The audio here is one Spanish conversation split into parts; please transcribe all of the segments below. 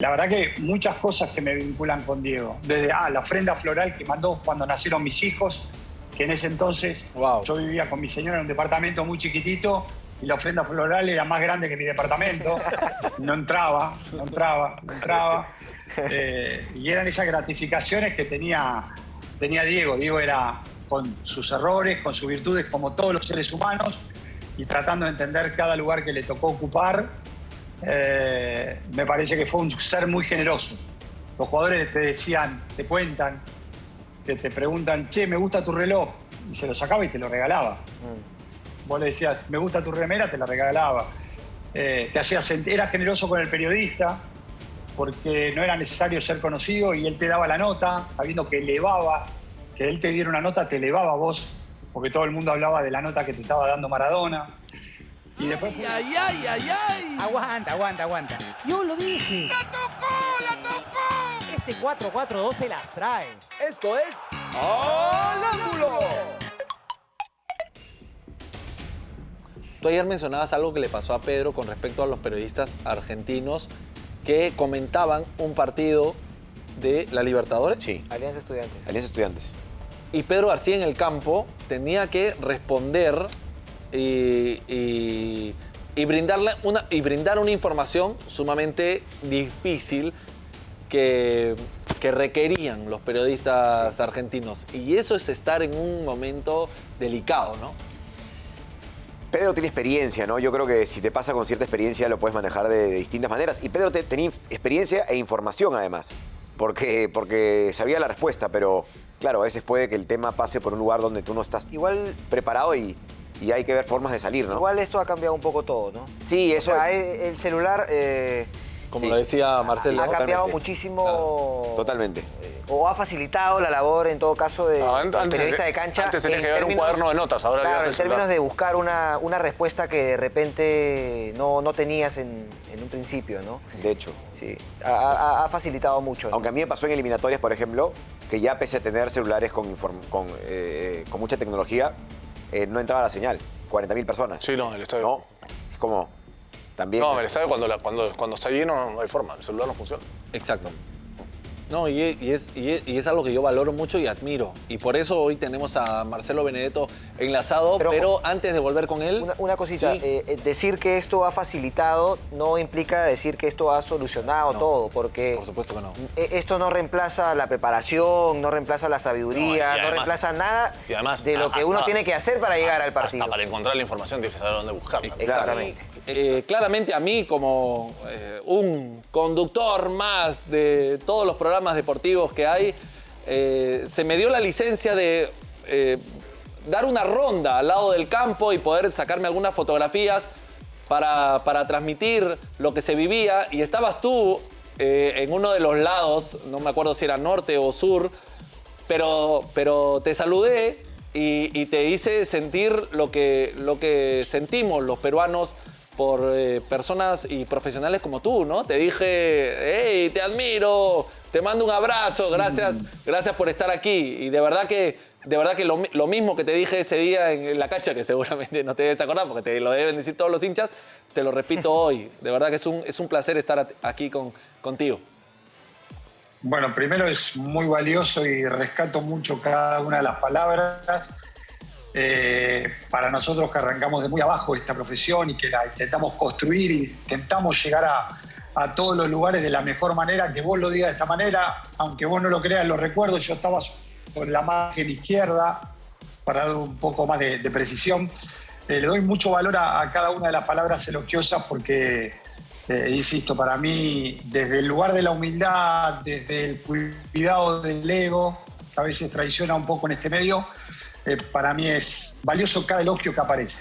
La verdad que muchas cosas que me vinculan con Diego. Desde la ofrenda floral que mandó cuando nacieron mis hijos, que en ese entonces yo vivía con mi señora en un departamento muy chiquitito y la ofrenda floral era más grande que mi departamento. No entraba. Y eran esas gratificaciones que tenía Diego. Diego era con sus errores, con sus virtudes, como todos los seres humanos, y tratando de entender cada lugar que le tocó ocupar. Me parece que fue un ser muy generoso. Los jugadores te decían, te cuentan, que te preguntan, che, me gusta tu reloj, y se lo sacaba y te lo regalaba. Vos le decías, me gusta tu remera, te la regalaba. Te hacía sentir, era generoso con el periodista, porque no era necesario ser conocido y él te daba la nota, sabiendo que elevaba, que él te diera una nota, te elevaba a vos, porque todo el mundo hablaba de la nota que te estaba dando Maradona. Y después... ¡Ay! Aguanta. Yo lo dije. ¡La tocó! Este 4-4-2 se las trae. Esto es ¡Al ángulo! Tú ayer mencionabas algo que le pasó a Pedro con respecto a los periodistas argentinos que comentaban un partido de la Libertadores. Sí, Alianza Estudiantes. Alianza Estudiantes. Y Pedro García en el campo tenía que responder y brindar una información sumamente difícil que requerían los periodistas argentinos. Y eso es estar en un momento delicado, ¿no? Pedro tiene experiencia, ¿no? Yo creo que si te pasa con cierta experiencia lo puedes manejar de distintas maneras. Y Pedro tenía experiencia e información además, porque sabía la respuesta, pero claro, a veces puede que el tema pase por un lugar donde tú no estás Igual preparado y hay que ver formas de salir, ¿no? Igual esto ha cambiado un poco todo, ¿no? Sí, eso O sea, el celular Como sí, lo decía Marcelo. ha cambiado totalmente. muchísimo. Totalmente. O ha facilitado la labor, en todo caso, de periodista de cancha. Antes tenías en que llevar un términos- cuaderno de notas, ahora Claro, llevas en el celular. términos de buscar una respuesta que de repente no tenías en un principio, ¿no? De hecho. Sí, ha facilitado mucho, ¿no? Aunque a mí me pasó en eliminatorias, por ejemplo, que ya pese a tener celulares con mucha tecnología, no entraba la señal. 40.000 personas. Sí, no, el estadio. No, es como también... No, el estadio cuando está lleno no hay forma, el celular no funciona. Exacto. No, y es algo que yo valoro mucho y admiro. Y por eso hoy tenemos a Marcelo Benedetto enlazado, pero antes de volver con él... Una cosita, sí. decir que esto ha facilitado no implica decir que esto ha solucionado todo, porque Por supuesto que no. esto no reemplaza la preparación, no reemplaza la sabiduría, No, y no además- reemplaza nada y además, de lo que uno tiene que hacer para llegar al partido. Hasta para encontrar la información tienes que saber dónde buscarla. Exactamente. Claramente a mí, como un conductor más de todos los programas deportivos que hay, se me dio la licencia de dar una ronda al lado del campo y poder sacarme algunas fotografías para transmitir lo que se vivía. Y estabas tú en uno de los lados, no me acuerdo si era norte o sur, pero te saludé y te hice sentir lo que sentimos los peruanos por personas y profesionales como tú, ¿no? Te dije, hey, te admiro, te mando un abrazo, gracias por estar aquí. Y de verdad que lo mismo que te dije ese día en la cancha, que seguramente no te debes acordar porque te lo deben decir todos los hinchas, te lo repito hoy. De verdad que es un placer estar aquí contigo. Bueno, primero es muy valioso y rescato mucho cada una de las palabras. Para nosotros que arrancamos de muy abajo esta profesión y que la intentamos construir y intentamos llegar a todos los lugares de la mejor manera, que vos lo digas de esta manera, aunque vos no lo creas, lo recuerdo, yo estaba sobre la margen izquierda para dar un poco más de precisión. Le doy mucho valor a cada una de las palabras elogiosas porque, insisto, para mí, desde el lugar de la humildad, desde el cuidado del ego, que a veces traiciona un poco en este medio, para mí es valioso cada elogio que aparece.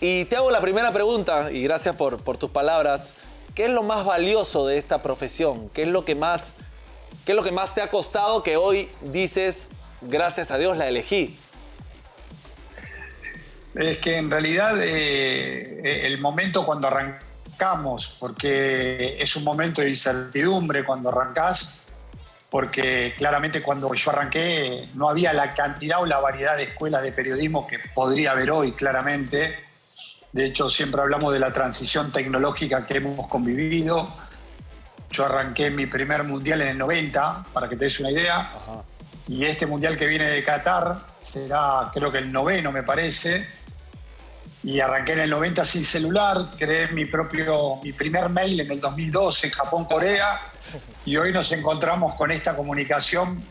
Y te hago la primera pregunta, y gracias por tus palabras. ¿Qué es lo más valioso de esta profesión? ¿Qué es lo que más te ha costado que hoy dices, gracias a Dios la elegí? Es que en realidad el momento cuando arrancamos, porque es un momento de incertidumbre cuando arrancás, porque claramente cuando yo arranqué no había la cantidad o la variedad de escuelas de periodismo que podría haber hoy, claramente. De hecho, siempre hablamos de la transición tecnológica que hemos convivido. Yo arranqué mi primer mundial en el 90, para que te des una idea. Y este mundial que viene de Qatar será, creo que el 9º, me parece. Y arranqué en el 90 sin celular, creé mi primer mail en el 2012 en Japón-Corea. Y hoy nos encontramos con esta comunicación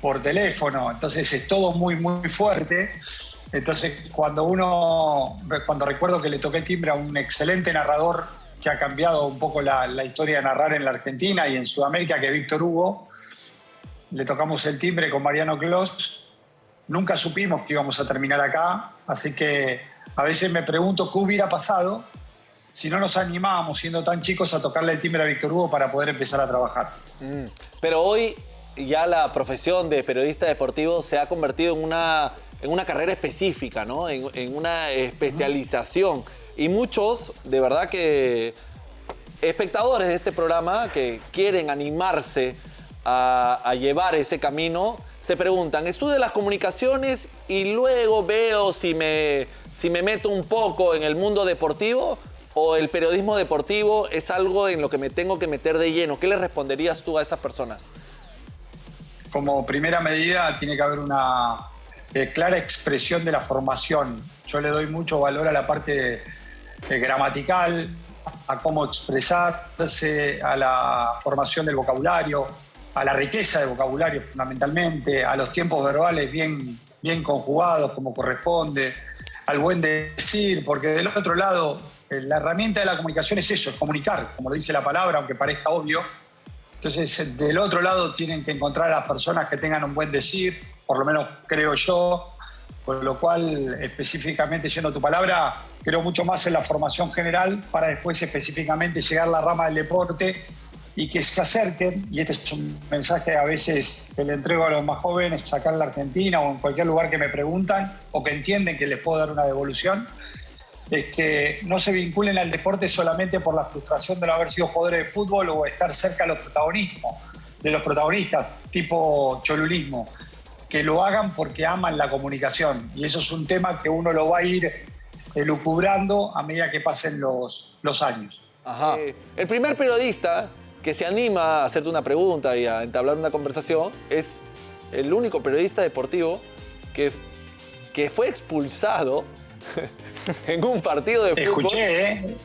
por teléfono. Entonces es todo muy, muy fuerte. Entonces cuando recuerdo que le toqué timbre a un excelente narrador que ha cambiado un poco la historia de narrar en la Argentina y en Sudamérica, que es Víctor Hugo, le tocamos el timbre con Mariano Clos. Nunca supimos que íbamos a terminar acá, así que a veces me pregunto qué hubiera pasado si no nos animábamos, siendo tan chicos, a tocarle el timbre a Víctor Hugo para poder empezar a trabajar. Pero hoy ya la profesión de periodista deportivo se ha convertido en una carrera específica, ¿no? En una especialización. Y muchos, de verdad que espectadores de este programa que quieren animarse a llevar ese camino, se preguntan, estudio las comunicaciones y luego veo si me meto un poco en el mundo deportivo, o el periodismo deportivo es algo en lo que me tengo que meter de lleno. ¿Qué le responderías tú a esas personas? Como primera medida tiene que haber una clara expresión de la formación. Yo le doy mucho valor a la parte gramatical, a cómo expresarse, a la formación del vocabulario, a la riqueza del vocabulario fundamentalmente, a los tiempos verbales bien conjugados como corresponde, al buen decir, porque del otro lado la herramienta de la comunicación es eso, es comunicar, como lo dice la palabra, aunque parezca obvio. Entonces del otro lado tienen que encontrar a las personas que tengan un buen decir, por lo menos creo yo, con lo cual específicamente, yendo a tu palabra, creo mucho más en la formación general para después específicamente llegar a la rama del deporte y que se acerquen, y este es un mensaje a veces que le entrego a los más jóvenes acá en la Argentina o en cualquier lugar que me preguntan o que entienden que les puedo dar una devolución, es que no se vinculen al deporte solamente por la frustración de no haber sido jugadores de fútbol o estar cerca de los protagonistas, tipo cholulismo, que lo hagan porque aman la comunicación, y eso es un tema que uno lo va a ir elucubrando a medida que pasen los años. Ajá. El primer periodista que se anima a hacerte una pregunta y a entablar una conversación es el único periodista deportivo que fue expulsado en un partido de fútbol. Escuché,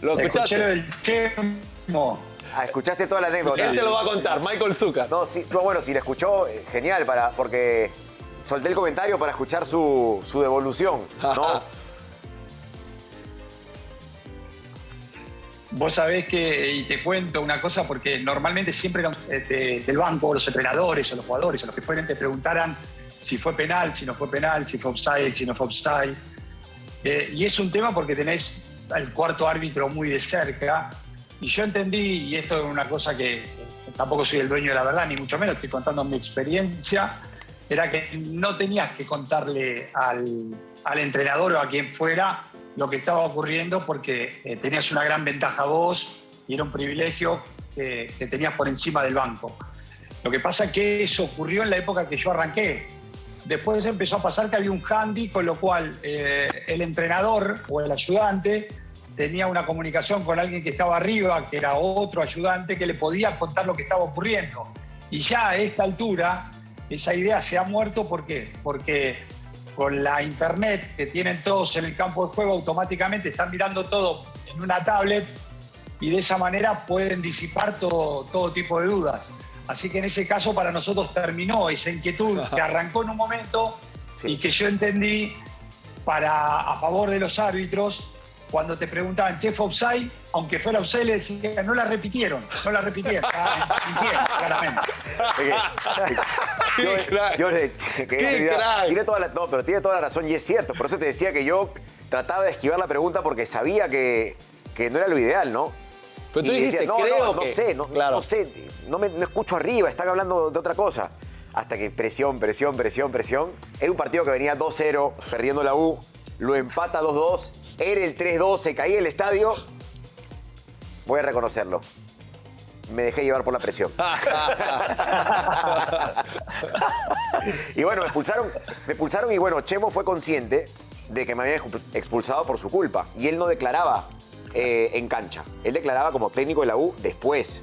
¿Lo escuchaste? Escuché lo del Chemo. Escuchaste toda la anécdota. Él te lo va a contar, Michael Zucker. No, sí, bueno, si la escuchó, genial, porque solté el comentario para escuchar su devolución, ¿no? Vos sabés que, y te cuento una cosa, porque normalmente siempre del banco, los entrenadores o los jugadores o los que fueren te preguntaran si fue penal, si no fue penal, si fue offside, si no fue offside. Y es un tema porque tenés al cuarto árbitro muy de cerca. Y yo entendí, y esto es una cosa que tampoco soy el dueño de la verdad, ni mucho menos, estoy contando mi experiencia, era que no tenías que contarle al entrenador o a quien fuera lo que estaba ocurriendo, porque tenías una gran ventaja vos y era un privilegio que tenías por encima del banco. Lo que pasa es que eso ocurrió en la época que yo arranqué. Después empezó a pasar que había un handy, con lo cual el entrenador o el ayudante tenía una comunicación con alguien que estaba arriba, que era otro ayudante, que le podía contar lo que estaba ocurriendo. Y ya a esta altura esa idea se ha muerto. ¿Por qué? Porque con la internet que tienen todos en el campo de juego, automáticamente están mirando todo en una tablet y de esa manera pueden disipar todo tipo de dudas. Así que en ese caso para nosotros terminó esa inquietud que arrancó en un momento y que yo entendí a favor de los árbitros. Cuando te preguntaban, ¿che, fue offside? Aunque fuera offside, le decían, no la repitieron. Mintieron, claramente. Tiene toda la razón y es cierto. Por eso te decía que yo trataba de esquivar la pregunta porque sabía que no era lo ideal, ¿no? Pero tú y dijiste, decía, no sé, no escucho arriba, están hablando de otra cosa. Hasta que presión. Era un partido que venía 2-0, perdiendo la U, lo empata 2-2. Era el 3-2, se caía el estadio. Voy a reconocerlo. Me dejé llevar por la presión. Y bueno, me expulsaron y bueno, Chemo fue consciente de que me habían expulsado por su culpa. Y él no declaraba en cancha. Él declaraba como técnico de la U después.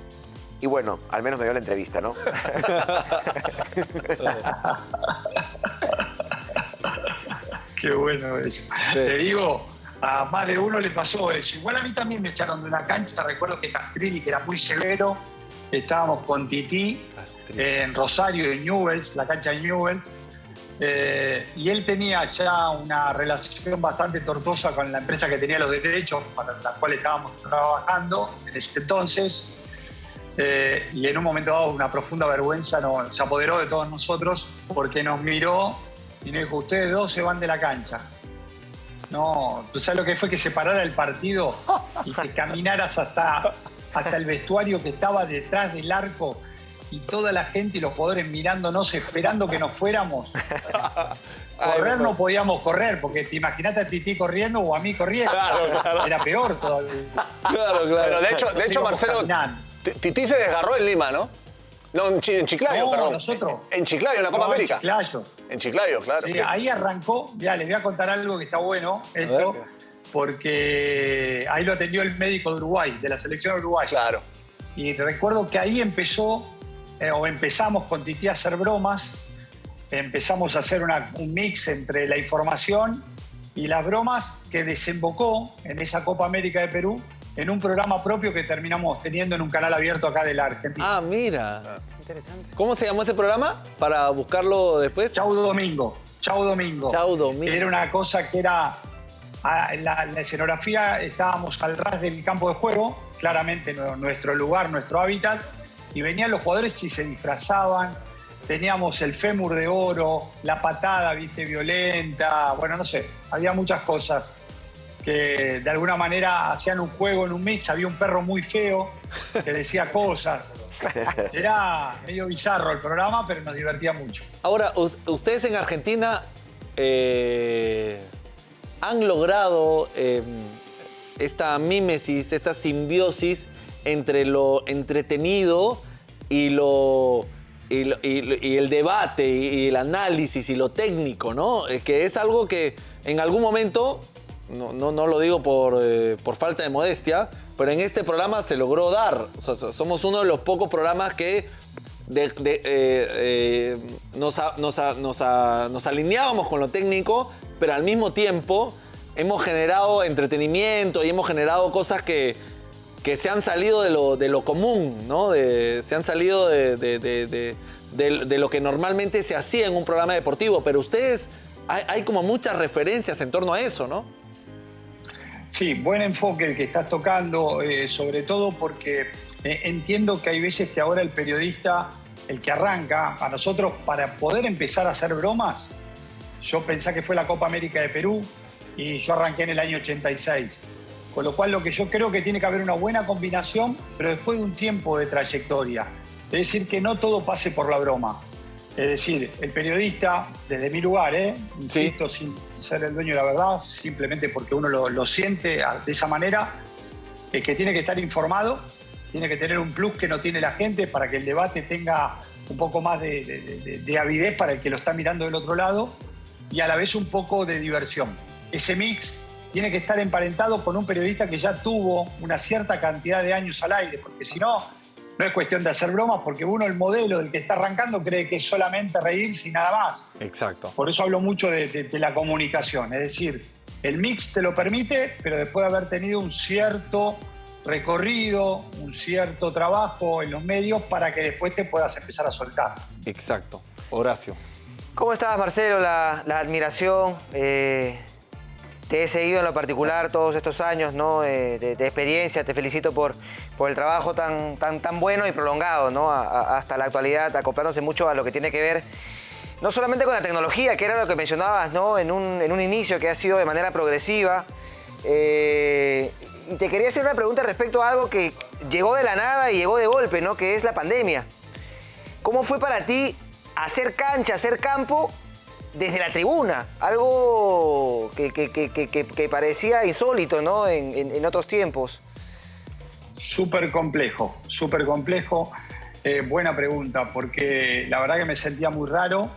Y bueno, al menos me dio la entrevista, ¿no? Qué bueno eso. Te digo, a más de uno le pasó eso. Igual a mí también me echaron de una cancha. Recuerdo que Castrilli, que era muy severo, estábamos con Tití en Rosario, en Newell's, la cancha de Newell's. Y él tenía ya una relación bastante tortuosa con la empresa que tenía los derechos para la cual estábamos trabajando en ese entonces. Y en un momento dado una profunda vergüenza se apoderó de todos nosotros porque nos miró y nos dijo: ustedes dos se van de la cancha. No, ¿tú sabes lo que fue que se parara el partido y que caminaras hasta el vestuario que estaba detrás del arco y toda la gente y los jugadores mirándonos, esperando que nos fuéramos? Correr no podíamos correr, porque te imaginaste a Tití corriendo o a mí corriendo. Claro. Era peor todavía. Claro. Pero de hecho Marcelo, Tití se desgarró en Lima, ¿no? No, en Chiclayo, No, perdón. nosotros. En Chiclayo, en la Copa No, en América. Chiclayo. En Chiclayo, claro. Sí, ahí arrancó. Ya, les voy a contar algo que está bueno, esto, porque ahí lo atendió el médico de Uruguay, de la selección uruguaya. Claro. Y recuerdo que ahí empezamos con Tití a hacer bromas, empezamos a hacer un mix entre la información y las bromas, que desembocó en esa Copa América de Perú en un programa propio que terminamos teniendo en un canal abierto acá de la Argentina. Ah, mira. Interesante. ¿Cómo se llamó ese programa? Para buscarlo después. Chau Domingo. Chau Domingo. Chau Domingo. Era una cosa que era... En la escenografía estábamos al ras del campo de juego, claramente nuestro lugar, nuestro hábitat, y venían los jugadores y se disfrazaban. Teníamos el fémur de oro, la patada, viste, violenta, bueno, no sé, había muchas cosas que de alguna manera hacían un juego en un mix. Había un perro muy feo que decía cosas. Era medio bizarro el programa, pero nos divertía mucho. Ahora, ustedes en Argentina han logrado esta mímesis, esta simbiosis entre lo entretenido y el debate y el análisis y lo técnico, ¿no? Que es algo que en algún momento, no lo digo por falta de modestia, pero en este programa se logró dar. O sea, somos uno de los pocos programas que nos alineábamos con lo técnico, pero al mismo tiempo hemos generado entretenimiento y hemos generado cosas que se han salido de lo común, ¿no? Se han salido de lo que normalmente se hacía en un programa deportivo. Pero ustedes, hay como muchas referencias en torno a eso, ¿no? Sí, buen enfoque el que estás tocando, sobre todo porque entiendo que hay veces que ahora el periodista, el que arranca, a nosotros para poder empezar a hacer bromas, yo pensé que fue la Copa América de Perú y yo arranqué en el año 86. Con lo cual lo que yo creo que tiene que haber una buena combinación, pero después de un tiempo de trayectoria. Es decir, que no todo pase por la broma. Es decir, el periodista, desde mi lugar, insisto, sin ser el dueño de la verdad, simplemente porque uno lo siente de esa manera, es que tiene que estar informado, tiene que tener un plus que no tiene la gente para que el debate tenga un poco más de avidez para el que lo está mirando del otro lado, y a la vez un poco de diversión. Ese mix tiene que estar emparentado con un periodista que ya tuvo una cierta cantidad de años al aire, porque si no, no es cuestión de hacer bromas, porque uno, el modelo del que está arrancando, cree que es solamente reírse y nada más. Exacto. Por eso hablo mucho de la comunicación. Es decir, el mix te lo permite, pero después de haber tenido un cierto recorrido, un cierto trabajo en los medios para que después te puedas empezar a soltar. Exacto. Horacio. ¿Cómo estás, Marcelo? La admiración. Te he seguido en lo particular todos estos años, ¿no? de experiencia. Te felicito por el trabajo tan bueno y prolongado, ¿no? Hasta la actualidad, acoplándose mucho a lo que tiene que ver no solamente con la tecnología, que era lo que mencionabas, ¿no? En un inicio que ha sido de manera progresiva. Y te quería hacer una pregunta respecto a algo que llegó de la nada y llegó de golpe, ¿no? Que es la pandemia. ¿Cómo fue para ti hacer cancha, hacer campo desde la tribuna? Algo que parecía insólito, ¿no? En otros tiempos. Súper complejo, súper complejo. Buena pregunta, porque la verdad que me sentía muy raro.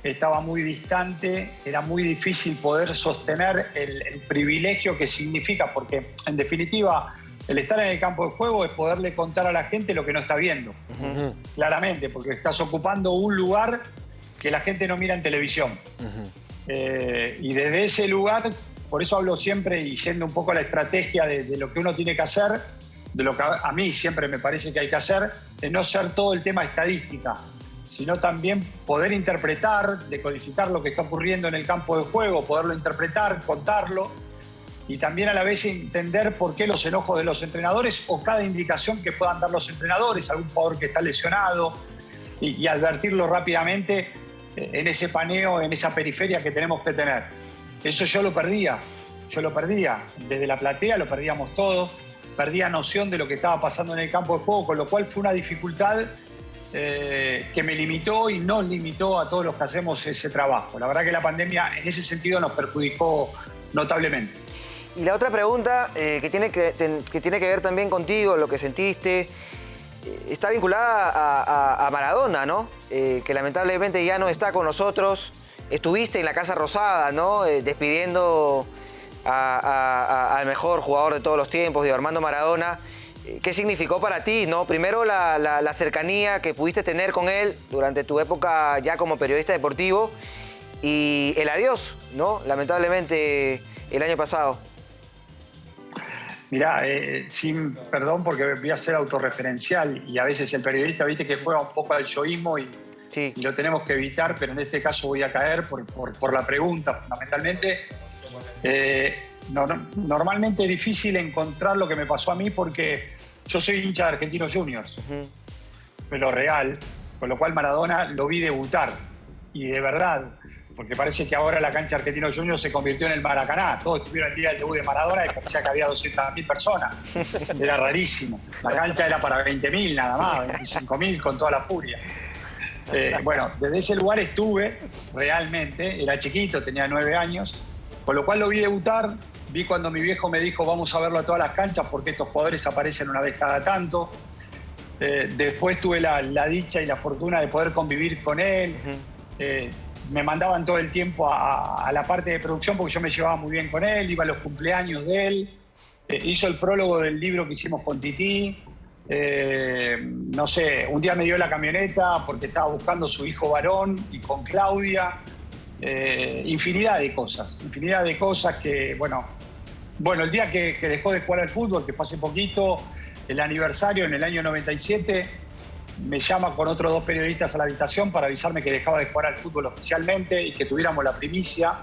estaba muy distante, era muy difícil poder sostener el privilegio que significa, porque en definitiva el estar en el campo de juego es poderle contar a la gente lo que no está viendo, claramente, porque estás ocupando un lugar que la gente no mira en televisión. Y desde ese lugar, por eso hablo siempre y yendo un poco a la estrategia de lo que uno tiene que hacer, de lo que a mí siempre me parece que hay que hacer, de no ser todo el tema estadística, sino también poder interpretar, decodificar lo que está ocurriendo en el campo de juego, poderlo interpretar, contarlo, y también a la vez entender por qué los enojos de los entrenadores o cada indicación que puedan dar los entrenadores, algún jugador que está lesionado, y advertirlo rápidamente en ese paneo, en esa periferia que tenemos que tener. Eso yo lo perdía, desde la platea lo perdíamos todos, perdía noción de lo que estaba pasando en el campo de juego, con lo cual fue una dificultad que me limitó y nos limitó a todos los que hacemos ese trabajo. La verdad que la pandemia en ese sentido nos perjudicó notablemente. Y la otra pregunta que tiene que ver también contigo, lo que sentiste, está vinculada a Maradona, ¿no? Que lamentablemente ya no está con nosotros. Estuviste en la Casa Rosada, ¿no? Despidiendo al mejor jugador de todos los tiempos, Diego Armando Maradona. ¿Qué significó para ti, no? Primero la cercanía que pudiste tener con él durante tu época ya como periodista deportivo y el adiós, ¿no? Lamentablemente el año pasado. Mirá, sin perdón porque voy a ser autorreferencial y a veces el periodista, viste, que juega un poco al yoísmo y lo tenemos que evitar, pero en este caso voy a caer por la pregunta fundamentalmente. Normalmente es difícil encontrar lo que me pasó a mí porque yo soy hincha de Argentinos Juniors, pero real, con lo cual Maradona lo vi debutar y de verdad, porque parece que ahora la cancha Argentinos Juniors se convirtió en el Maracaná. Todos estuvieron el día del debut de Maradona y parecía que había 200.000 personas. Era rarísimo. La cancha era para 20.000 nada más, 25.000 con toda la furia. Bueno, desde ese lugar estuve realmente, era chiquito, tenía 9 años, con lo cual lo vi debutar. Vi cuando mi viejo me dijo vamos a verlo a todas las canchas porque estos jugadores aparecen una vez cada tanto. Después tuve la dicha y la fortuna de poder convivir con él. Me mandaban todo el tiempo a la parte de producción porque yo me llevaba muy bien con él, iba a los cumpleaños de él. Hizo el prólogo del libro que hicimos con Tití. No sé, un día me dio la camioneta porque estaba buscando a su hijo varón y con Claudia. Infinidad de cosas que, bueno, el día que dejó de jugar al fútbol, que fue hace poquito, el aniversario en el año 97, me llama con otros 2 periodistas a la habitación para avisarme que dejaba de jugar al fútbol oficialmente y que tuviéramos la primicia.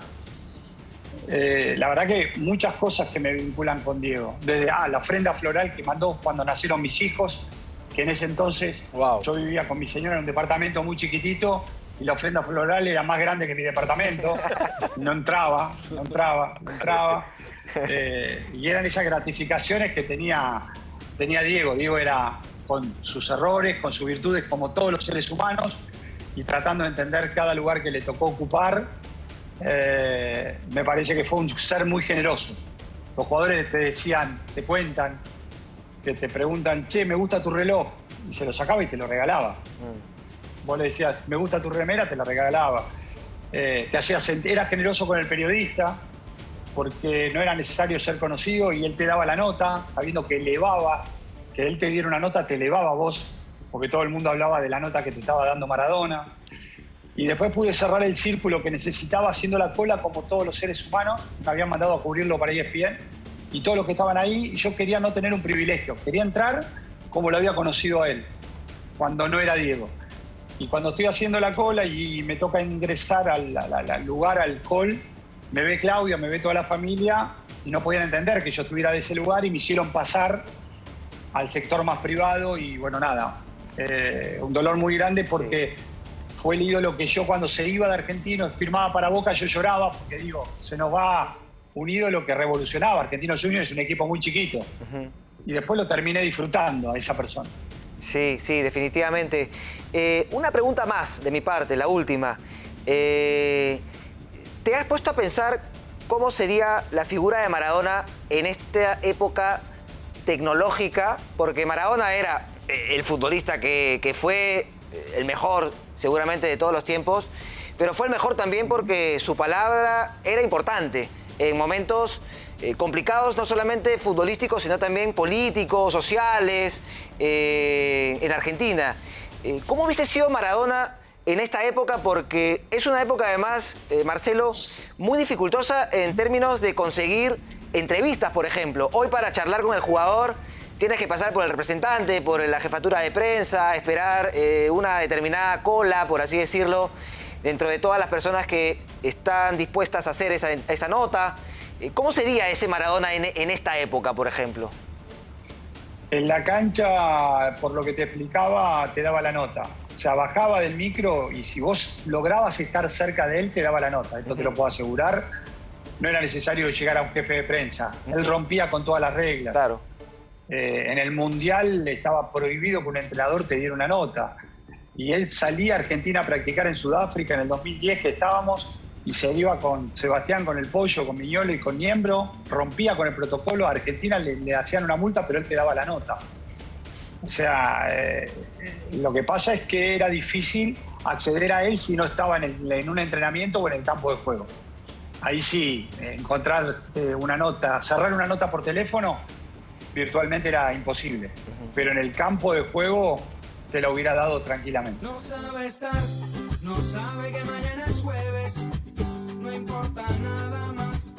La verdad que muchas cosas que me vinculan con Diego. Desde la ofrenda floral que mandó cuando nacieron mis hijos, que en ese entonces yo vivía con mi señora en un departamento muy chiquitito y la ofrenda floral era más grande que mi departamento. No entraba. Y eran esas gratificaciones que tenía Diego. Diego era con sus errores, con sus virtudes, como todos los seres humanos, y tratando de entender cada lugar que le tocó ocupar. Me parece que fue un ser muy generoso. Los jugadores te decían, te cuentan, que te preguntan, che, me gusta tu reloj, y se lo sacaba y te lo regalaba. Vos le decías, me gusta tu remera, te la regalaba. Te hacía sentir, era generoso con el periodista, porque no era necesario ser conocido y él te daba la nota, sabiendo que elevaba, que él te diera una nota, te elevaba a vos, porque todo el mundo hablaba de la nota que te estaba dando Maradona. Y después pude cerrar el círculo que necesitaba haciendo la cola como todos los seres humanos. Me habían mandado a cubrirlo para ESPN y todos los que estaban ahí, y yo quería no tener un privilegio, quería entrar como lo había conocido a él, cuando no era Diego. Y cuando estoy haciendo la cola y me toca ingresar al lugar, al call, me ve Claudia, me ve toda la familia y no podían entender que yo estuviera de ese lugar y me hicieron pasar al sector más privado y bueno, nada, un dolor muy grande porque fue el ídolo que yo cuando se iba de Argentinos, firmaba para Boca, yo lloraba porque digo, se nos va un ídolo que revolucionaba. Argentinos Juniors es un equipo muy chiquito. Y después lo terminé disfrutando a esa persona. Sí, definitivamente. Una pregunta más de mi parte, la última. ¿Te has puesto a pensar cómo sería la figura de Maradona en esta época tecnológica? Porque Maradona era el futbolista que fue el mejor seguramente de todos los tiempos, pero fue el mejor también porque su palabra era importante en momentos complicados, no solamente futbolísticos, sino también políticos, sociales, en Argentina. ¿Cómo hubiese sido Maradona en esta época? Porque es una época además, Marcelo, muy dificultosa en términos de conseguir entrevistas, por ejemplo. Hoy para charlar con el jugador tienes que pasar por el representante, por la jefatura de prensa, esperar una determinada cola, por así decirlo, dentro de todas las personas que están dispuestas a hacer esa nota. ¿Cómo sería ese Maradona en esta época, por ejemplo? En la cancha, por lo que te explicaba, te daba la nota. O sea, bajaba del micro y si vos lograbas estar cerca de él, te daba la nota. Esto te lo puedo asegurar. No era necesario llegar a un jefe de prensa. Él rompía con todas las reglas. Claro. En el Mundial estaba prohibido que un entrenador te diera una nota. Y él salía a Argentina a practicar en Sudáfrica en el 2010 que estábamos y se iba con Sebastián, con el Pollo, con Miñola y con Niembro, rompía con el protocolo. A Argentina le hacían una multa, pero él te daba la nota. O sea, lo que pasa es que era difícil acceder a él si no estaba en un entrenamiento o en el campo de juego. Ahí sí, encontrar una nota, cerrar una nota por teléfono, virtualmente era imposible. Pero en el campo de juego te lo hubiera dado tranquilamente. No sabe estar, no sabe que mañana es jueves, no importa nada más.